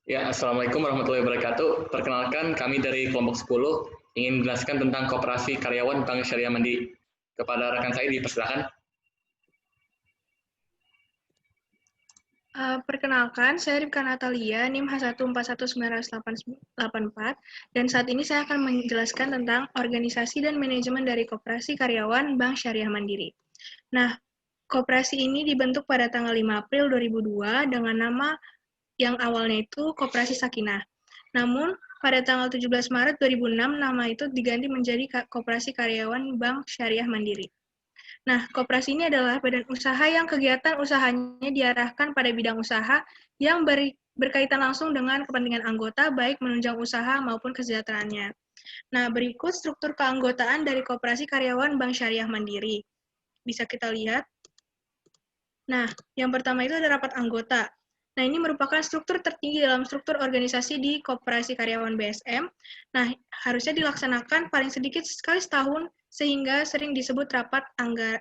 Ya, Assalamualaikum warahmatullahi wabarakatuh. Perkenalkan, kami dari kelompok 10 ingin menjelaskan tentang Koperasi Karyawan Bank Syariah Mandiri. Kepada rekan saya dipersilakan. Perkenalkan, saya Rifka Natalia, NIM H1419884, dan saat ini saya akan menjelaskan tentang organisasi dan manajemen dari Koperasi Karyawan Bank Syariah Mandiri. Nah, koperasi ini dibentuk pada tanggal 5 April 2002 dengan nama yang awalnya itu Koperasi Sakinah. Namun, pada tanggal 17 Maret 2006, nama itu diganti menjadi Koperasi Karyawan Bank Syariah Mandiri. Nah, koperasi ini adalah badan usaha yang kegiatan usahanya diarahkan pada bidang usaha yang berkaitan langsung dengan kepentingan anggota, baik menunjang usaha maupun kesejahteraannya. Nah, berikut struktur keanggotaan dari Koperasi Karyawan Bank Syariah Mandiri. Bisa kita lihat. Nah, yang pertama itu ada rapat anggota. Nah, ini merupakan struktur tertinggi dalam struktur organisasi di Koperasi Karyawan BSM. Nah, harusnya dilaksanakan paling sedikit sekali setahun, sehingga sering disebut rapat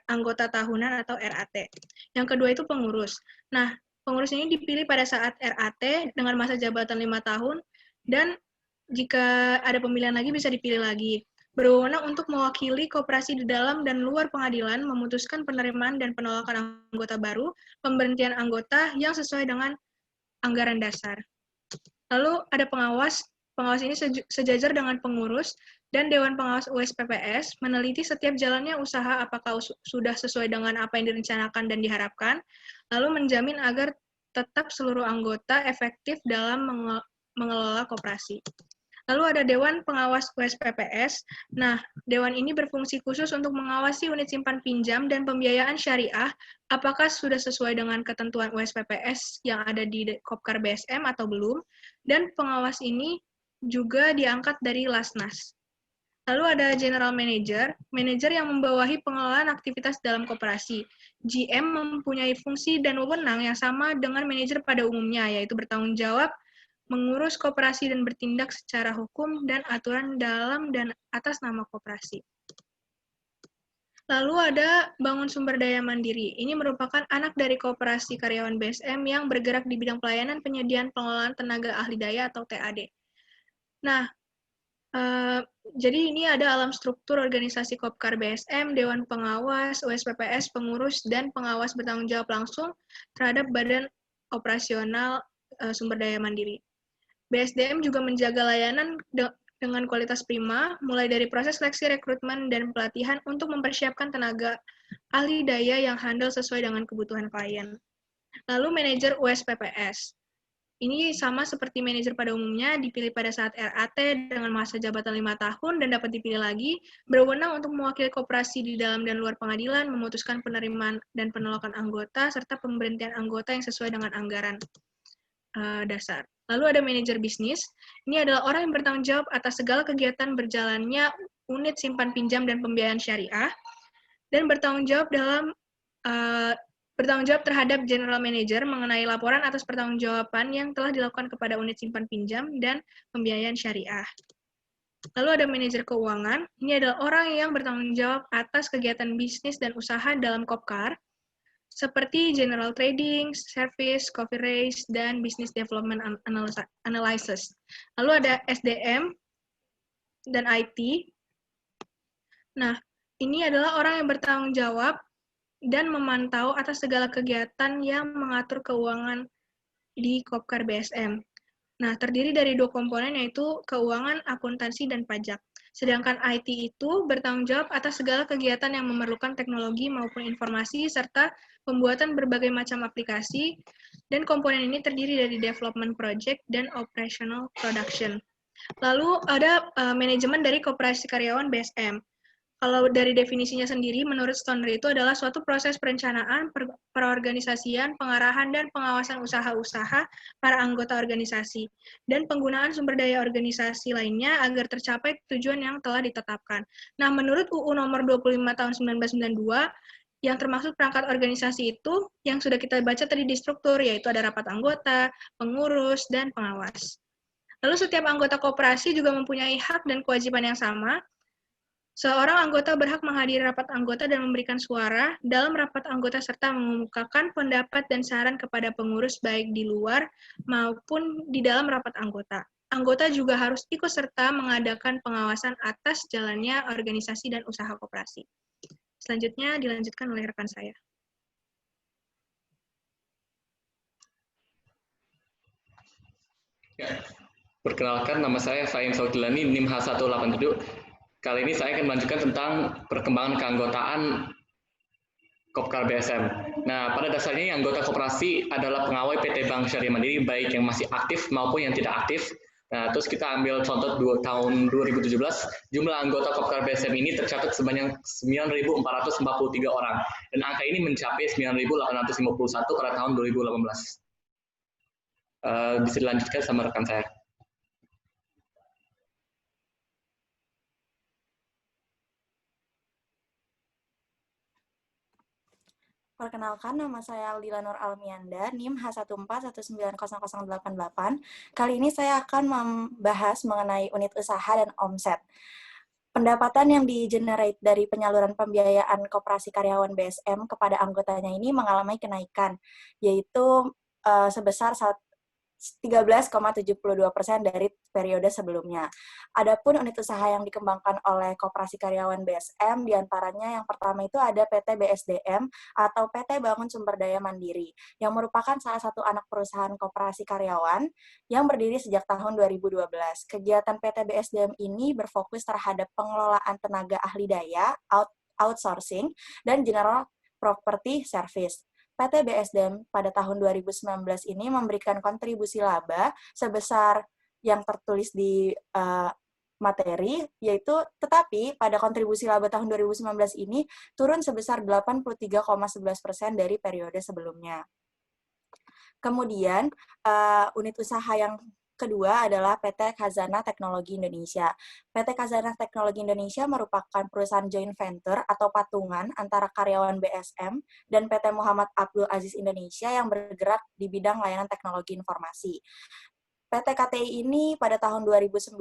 anggota tahunan atau RAT. Yang kedua itu pengurus. Nah, pengurus ini dipilih pada saat RAT dengan masa jabatan 5 tahun, dan jika ada pemilihan lagi bisa dipilih lagi. Berwenang untuk mewakili koperasi di dalam dan luar pengadilan, memutuskan penerimaan dan penolakan anggota baru, pemberhentian anggota yang sesuai dengan anggaran dasar. Lalu ada pengawas. Pengawas ini sejajar dengan pengurus dan Dewan Pengawas USPPS meneliti setiap jalannya usaha apakah sudah sesuai dengan apa yang direncanakan dan diharapkan, lalu menjamin agar tetap seluruh anggota efektif dalam mengelola koperasi. Lalu ada Dewan Pengawas USPPS. Nah, Dewan ini berfungsi khusus untuk mengawasi unit simpan pinjam dan pembiayaan syariah, apakah sudah sesuai dengan ketentuan USPPS yang ada di Kopkar BSM atau belum, dan pengawas ini juga diangkat dari Lasnas. Lalu ada General Manager, manajer yang membawahi pengelolaan aktivitas dalam koperasi. GM mempunyai fungsi dan wewenang yang sama dengan manajer pada umumnya, yaitu bertanggung jawab mengurus koperasi dan bertindak secara hukum dan aturan dalam dan atas nama koperasi. Lalu ada Bangun Sumber Daya Mandiri. Ini merupakan anak dari Koperasi Karyawan BSM yang bergerak di bidang pelayanan penyediaan pengelolaan tenaga ahli daya atau TAD. Nah, jadi ini ada alam struktur organisasi Kopkar BSM, Dewan Pengawas, USPPS, pengurus, dan pengawas bertanggung jawab langsung terhadap badan operasional sumber daya mandiri. BSDM juga menjaga layanan dengan kualitas prima, mulai dari proses seleksi, rekrutmen, dan pelatihan untuk mempersiapkan tenaga ahli daya yang handal sesuai dengan kebutuhan klien. Lalu manajer USPPS. Ini sama seperti manajer pada umumnya, dipilih pada saat RAT dengan masa jabatan 5 tahun dan dapat dipilih lagi, berwenang untuk mewakili koperasi di dalam dan luar pengadilan, memutuskan penerimaan dan penolakan anggota, serta pemberhentian anggota yang sesuai dengan anggaran dasar. Lalu ada manajer bisnis. Ini adalah orang yang bertanggung jawab atas segala kegiatan berjalannya unit simpan pinjam dan pembiayaan syariah, dan bertanggung jawab terhadap general manager mengenai laporan atas pertanggungjawaban yang telah dilakukan kepada unit simpan pinjam dan pembiayaan syariah. Lalu ada manajer keuangan. Ini adalah orang yang bertanggung jawab atas kegiatan bisnis dan usaha dalam Kopkar, seperti general trading, service, coffee race, dan business development analysis. Lalu ada SDM dan IT. Nah, ini adalah orang yang bertanggung jawab dan memantau atas segala kegiatan yang mengatur keuangan di Kopkar BSM. Nah, terdiri dari 2 komponen, yaitu keuangan, akuntansi, dan pajak. Sedangkan IT itu bertanggung jawab atas segala kegiatan yang memerlukan teknologi maupun informasi, serta pembuatan berbagai macam aplikasi, dan komponen ini terdiri dari development project dan operational production. Lalu ada manajemen dari Koperasi Karyawan BSM. Kalau dari definisinya sendiri, menurut Stoner itu adalah suatu proses perencanaan, perorganisasian, pengarahan, dan pengawasan usaha-usaha para anggota organisasi, dan penggunaan sumber daya organisasi lainnya agar tercapai tujuan yang telah ditetapkan. Nah, menurut UU nomor 25 tahun 1992, yang termasuk perangkat organisasi itu, yang sudah kita baca tadi di struktur, yaitu ada rapat anggota, pengurus, dan pengawas. Lalu setiap anggota koperasi juga mempunyai hak dan kewajiban yang sama, Seorang anggota berhak menghadiri rapat anggota dan memberikan suara dalam rapat anggota serta mengemukakan pendapat dan saran kepada pengurus baik di luar maupun di dalam rapat anggota. Anggota juga harus ikut serta mengadakan pengawasan atas jalannya organisasi dan usaha koperasi. Selanjutnya dilanjutkan oleh rekan saya. Ya. Perkenalkan, nama saya Fahim Saudilani, NIM H187. Kali ini saya akan melanjutkan tentang perkembangan keanggotaan Kopkar BSM. Nah, pada dasarnya anggota koperasi adalah pengawal PT Bank Syariah Mandiri, baik yang masih aktif maupun yang tidak aktif. Nah, terus kita ambil contoh tahun 2017, jumlah anggota Kopkar BSM ini tercatat sebanyak 9.443 orang. Dan angka ini mencapai 9.851 pada tahun 2018. Bisa dilanjutkan sama rekan saya. Perkenalkan, nama saya Lila Nur Almianda, NIM H14190088. Kali ini saya akan membahas mengenai unit usaha dan omset. Pendapatan yang di-generate dari penyaluran pembiayaan koperasi karyawan BSM kepada anggotanya ini mengalami kenaikan, yaitu sebesar 13,72% dari periode sebelumnya. Adapun unit usaha yang dikembangkan oleh Koperasi Karyawan BSM, diantaranya yang pertama itu ada PT BSDM atau PT Bangun Sumber Daya Mandiri, yang merupakan salah satu anak perusahaan koperasi karyawan yang berdiri sejak tahun 2012. Kegiatan PT BSDM ini berfokus terhadap pengelolaan tenaga ahli daya, outsourcing, dan general property service. PT BSDM pada tahun 2019 ini memberikan kontribusi laba sebesar yang tertulis di materi, yaitu tetapi pada kontribusi laba tahun 2019 ini turun sebesar 83,11% dari periode sebelumnya. Kemudian, unit usaha yang kedua adalah PT Khazanah Teknologi Indonesia. PT Khazanah Teknologi Indonesia merupakan perusahaan joint venture atau patungan antara karyawan BSM dan PT Muhammad Abdul Aziz Indonesia yang bergerak di bidang layanan teknologi informasi. PT KTI ini pada tahun 2019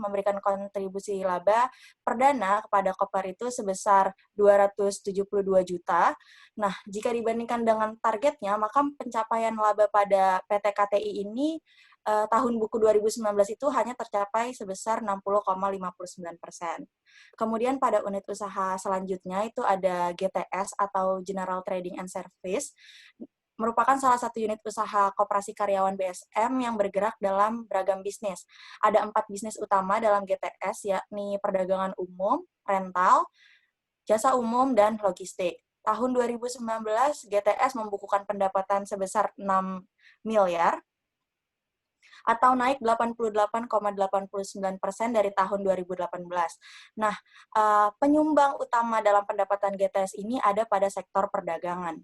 memberikan kontribusi laba perdana kepada Koper itu sebesar 272 juta. Nah, jika dibandingkan dengan targetnya, maka pencapaian laba pada PT KTI ini tahun buku 2019 itu hanya tercapai sebesar 60,59%. Kemudian pada unit usaha selanjutnya itu ada GTS atau General Trading and Service, merupakan salah satu unit usaha koperasi karyawan BSM yang bergerak dalam beragam bisnis. Ada 4 bisnis utama dalam GTS, yakni perdagangan umum, rental, jasa umum, dan logistik. Tahun 2019, GTS membukukan pendapatan sebesar 6 miliar, atau naik 88,89% dari tahun 2018. Nah, penyumbang utama dalam pendapatan GTS ini ada pada sektor perdagangan.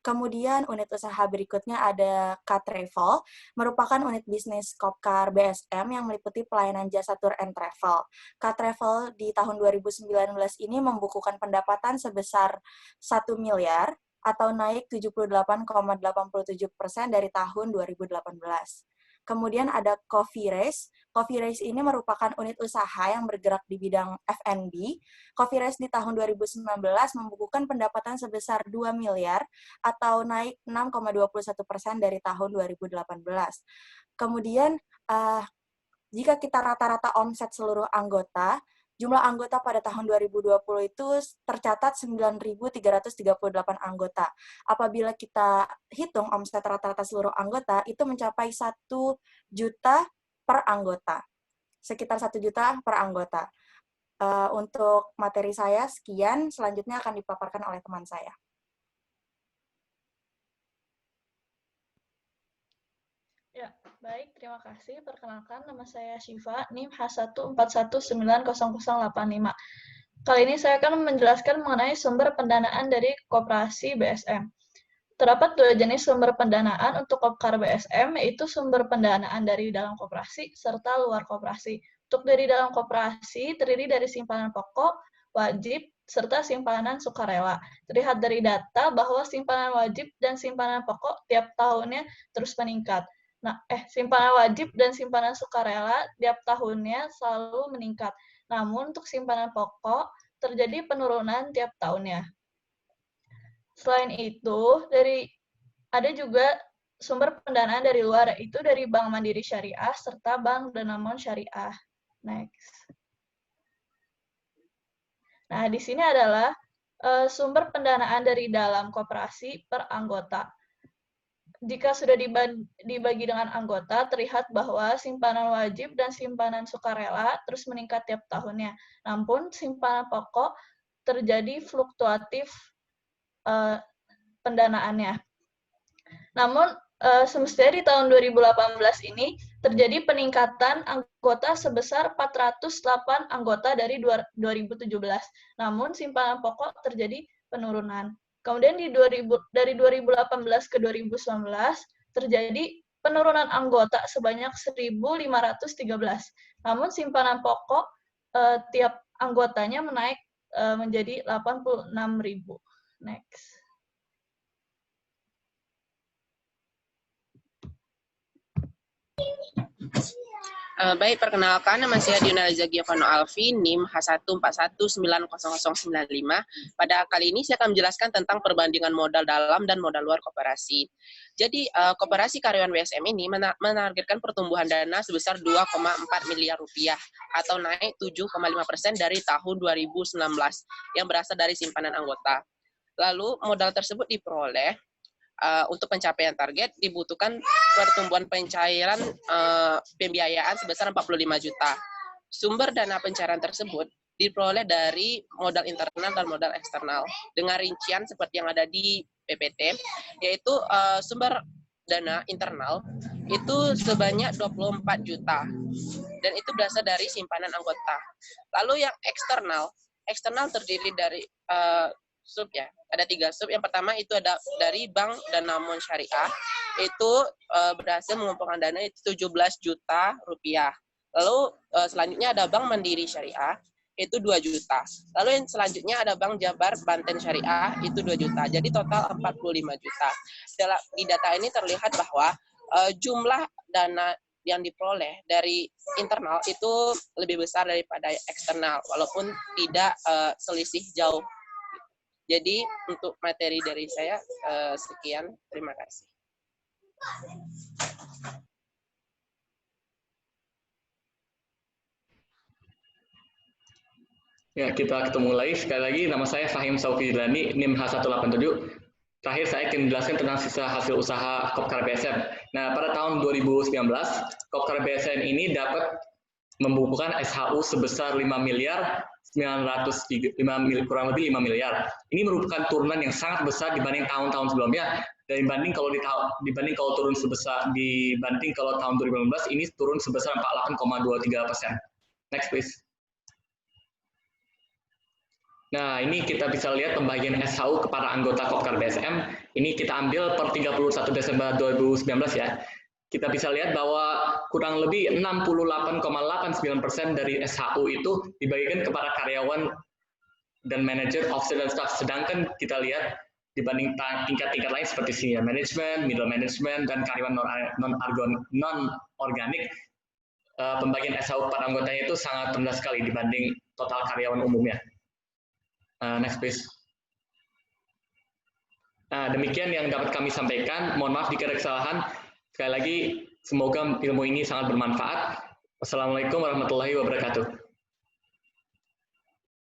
Kemudian unit usaha berikutnya ada K-Travel, merupakan unit bisnis Kopkar BSM yang meliputi pelayanan jasa tour and travel. K-Travel di tahun 2019 ini membukukan pendapatan sebesar 1 miliar, atau naik 78,87% dari tahun 2018. Kemudian ada Coffee Race. Coffee Race ini merupakan unit usaha yang bergerak di bidang F&B. Coffee Race di tahun 2019 membukukan pendapatan sebesar 2 miliar atau naik 6,21% dari tahun 2018. Kemudian, jika kita rata-rata omset seluruh anggota, jumlah anggota pada tahun 2020 itu tercatat 9.338 anggota. Apabila kita hitung omset rata-rata seluruh anggota, itu mencapai 1 juta per anggota. Sekitar 1 juta per anggota. Untuk materi saya, sekian. Selanjutnya akan dipaparkan oleh teman saya. Ya, baik, terima kasih. Perkenalkan, nama saya Syifa, NIM H141900085. Kali ini saya akan menjelaskan mengenai sumber pendanaan dari koperasi BSM. Terdapat 2 jenis sumber pendanaan untuk Kopkar BSM, yaitu sumber pendanaan dari dalam koperasi serta luar koperasi. Untuk dari dalam koperasi terdiri dari simpanan pokok, wajib, serta simpanan sukarela. Terlihat dari data bahwa simpanan wajib dan simpanan pokok tiap tahunnya terus meningkat. Nah, simpanan wajib dan simpanan sukarela tiap tahunnya selalu meningkat. Namun untuk simpanan pokok terjadi penurunan tiap tahunnya. Selain itu, ada juga sumber pendanaan dari luar, yaitu dari Bank Mandiri Syariah serta Bank Danamon Syariah. Next. Nah, di sini adalah sumber pendanaan dari dalam koperasi per anggota. Jika sudah dibagi dengan anggota, terlihat bahwa simpanan wajib dan simpanan sukarela terus meningkat tiap tahunnya. Namun, simpanan pokok terjadi fluktuatif pendanaannya. Namun, semestinya di tahun 2018 ini terjadi peningkatan anggota sebesar 408 anggota dari 2017. Namun, simpanan pokok terjadi penurunan. Kemudian dari 2018 ke 2019 terjadi penurunan anggota sebanyak 1.513. Namun, simpanan pokok tiap anggotanya menaik menjadi 86.000. Next. Baik, perkenalkan, nama saya Diona Liza Giovanno Alfi, NIM H141900095. Pada kali ini saya akan menjelaskan tentang perbandingan modal dalam dan modal luar koperasi. Jadi, koperasi karyawan BSM ini menargetkan pertumbuhan dana sebesar 2,4 miliar rupiah atau naik 7,5% dari tahun 2019 yang berasal dari simpanan anggota. Lalu, modal tersebut diperoleh untuk pencapaian target dibutuhkan pertumbuhan pencairan pembiayaan sebesar 45 juta. Sumber dana pencairan tersebut diperoleh dari modal internal dan modal eksternal dengan rincian seperti yang ada di PPT, yaitu sumber dana internal itu sebanyak 24 juta dan itu berasal dari simpanan anggota. Lalu yang eksternal terdiri dari sub ya, ada 3 sub. Yang pertama itu ada dari Bank Danamon Syariah, itu berhasil mengumpulkan dana itu 17 juta rupiah. Lalu selanjutnya ada Bank Mandiri Syariah, itu 2 juta. Lalu yang selanjutnya ada Bank Jabar Banten Syariah, itu 2 juta. Jadi total 45 juta. Di data ini terlihat bahwa jumlah dana yang diperoleh dari internal itu lebih besar daripada eksternal, walaupun tidak selisih jauh. Jadi untuk materi dari saya sekian, terima kasih. Ya, kita ketemu lagi. Sekali lagi, nama saya Fahim Saukilani, NIM H187. Terakhir saya akan menjelaskan tentang sisa hasil usaha Kopkar BSM. Nah, pada tahun 2019, Kopkar BSM ini dapat membukukan SHU sebesar 5 miliar 903, kurang lebih 5 miliar. Ini merupakan turunan yang sangat besar dibanding tahun-tahun sebelumnya. Dan dibanding kalau tahun 2015 ini turun sebesar 48,23%. Next please. Nah, ini kita bisa lihat pembagian SHU kepada anggota Kopkar BSM. Ini kita ambil per 31 Desember 2019 ya. Kita bisa lihat bahwa kurang lebih 68,89% dari SHU itu dibagikan kepada karyawan dan manajer, officer, dan staff. Sedangkan kita lihat dibanding tingkat-tingkat lain seperti senior management, middle management, dan karyawan non-organik, pembagian SHU kepada anggotanya itu sangat rendah sekali dibanding total karyawan umumnya. Next please. Nah, demikian yang dapat kami sampaikan. Mohon maaf jika ada kesalahan. Sekali lagi, semoga ilmu ini sangat bermanfaat. Wassalamualaikum warahmatullahi wabarakatuh.